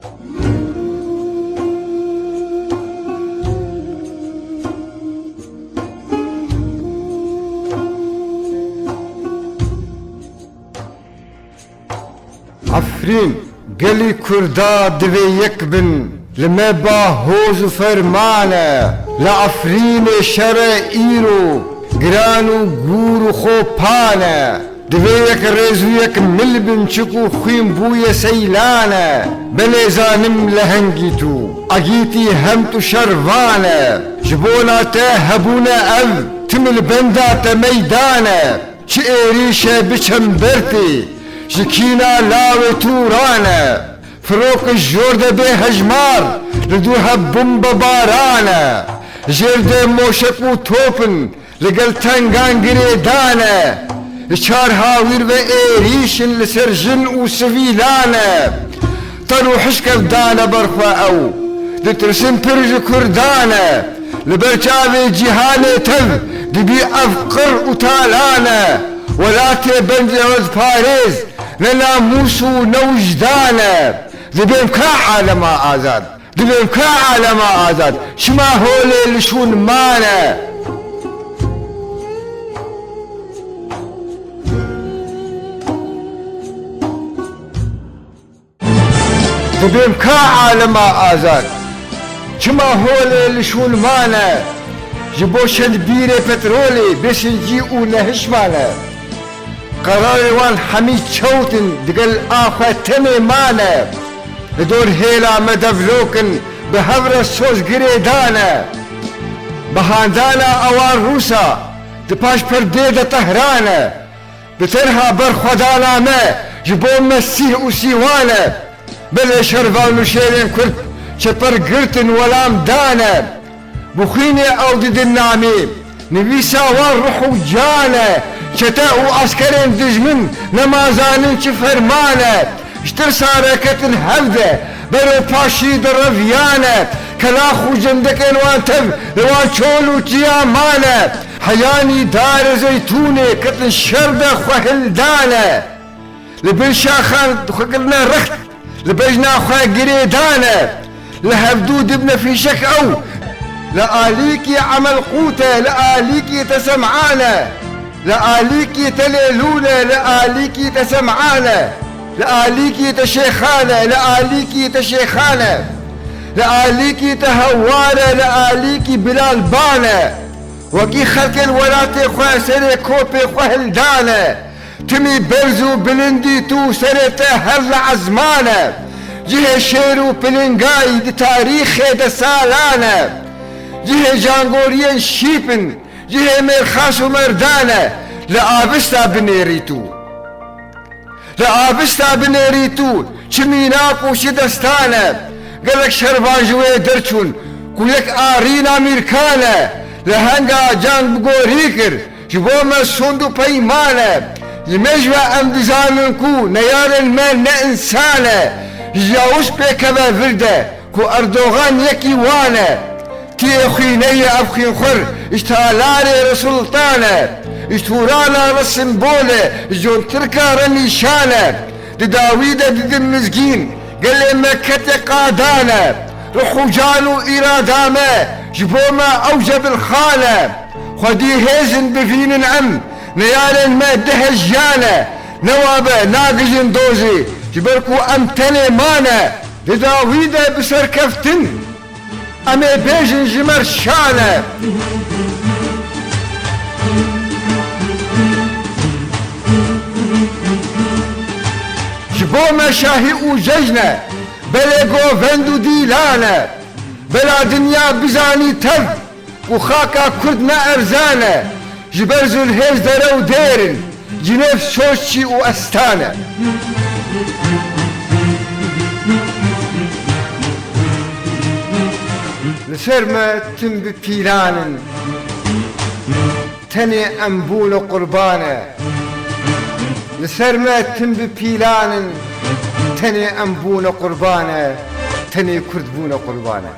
عفرين قلي كردا دبي يكبن لما باهوز فرمانه لعفرين شرع ايرو قرانو قورو خوبانه دبيك رزويك ملبن شكو خيم بويا سيلانه بلي زانم لهنجيتو اجيتي همتو شرفانه جبونا هبونا اذ تمل بندا ميدانه شئريشه بشمبرتي شكينا لاو تورانه فروق الجوردة بهجمار لدوها بومبا بارانه جرد موشكو توبن لقل تنقان قريدانه شار هاوير وإيريشن لسرجن وسفيلانه طلو حشكف دانا برخوا او لترسم برج كردانه لبرجاوي جهانه تذ دبي افقر وتالانه ولا تبند يوز فارز لنا موسو نوجدانه دبيم كعالم آزاد دبيم كعالم آزاد شما هولي لشون مانه دبيم كعالم آزاد شما هولي لشون مانه جبوشن بيري بترولي بسنجي ونهشمانه قرار وان حميد شوتن دقل آخر تمي مانه لدور هيلا مدفلوكن بهور السوز قريدانه بهاندانا اوان روسا دپاش پرديد طهرانه بترها برخودانا ما جبون مسيح وسيوانه بل شرفان وشيرين كرت شپر قرتن ولام دانه بخيني او دد النامي نبيسا وان روحو جانه شتاء عسكرين دجمن نمازانين فرمانه اشتر ساركة الهفدة برو باشي درفيانه كلاخو جندكين وان تب لوان شولو تيامانه حياني دار زيتونة كتن شردة خوهلدانه لبنشا خان خقلنا رخت لبجنا خواه قريدانه لهفدود ابن في شك او لآليكي عمل قوته لآليكي تسمعانه لآليكي تليلونه لآليكي تسمعانه لآليكي تشيخانه لآليكي تشيخانه لآليكي تهوانه لآليكي بلال بانه وكي خلق الولاتي خواه سري كوبي خواه الدانه تمي برزو بلندي تو سرته هرل عزمانه جه شيرو بلنگاي دي تاريخي دا سالانه جه جانگوريين شيبن جه مرخاص ومردانه لآبستا بنيريتو لآبستا بنيريتو چميناك وشدستانه قلق شربان جوه درچون كولك آرين اميركانه لهنگا جان بگوريكر جبوما سندو پيمانه يمجوى امدزانن كو نيارن من نإنسانه جاوش بكبا فرده كو اردوغان يكي وانه تي اخيني ابخين خر اشتالاري رسولطانه اشتورانا رسم بوله جون تركا رنيشانه داويدة دد المزقين قال لي مكة قادانه روحو جانو ارادامه جبوما اوجب الخانه خدي هيزن بفين العم نيال ما دهجانه نوابه ناقجن دوزي جبركو امتني مانه داويدة بسر كفتن امي بيجن جمر شانه جبوما شاهي وججنه بلغو فندو ديلانه بلا دنيا بزاني تب وخاكا كردنا ارزانه جبرزو الهيز درو ديرن جنيف شوشي واستانه لسرمة تم ببيلان تني أنبون قربانه لسرمة تم ببيلان تني أنبون قربانه تني كردبون قربانه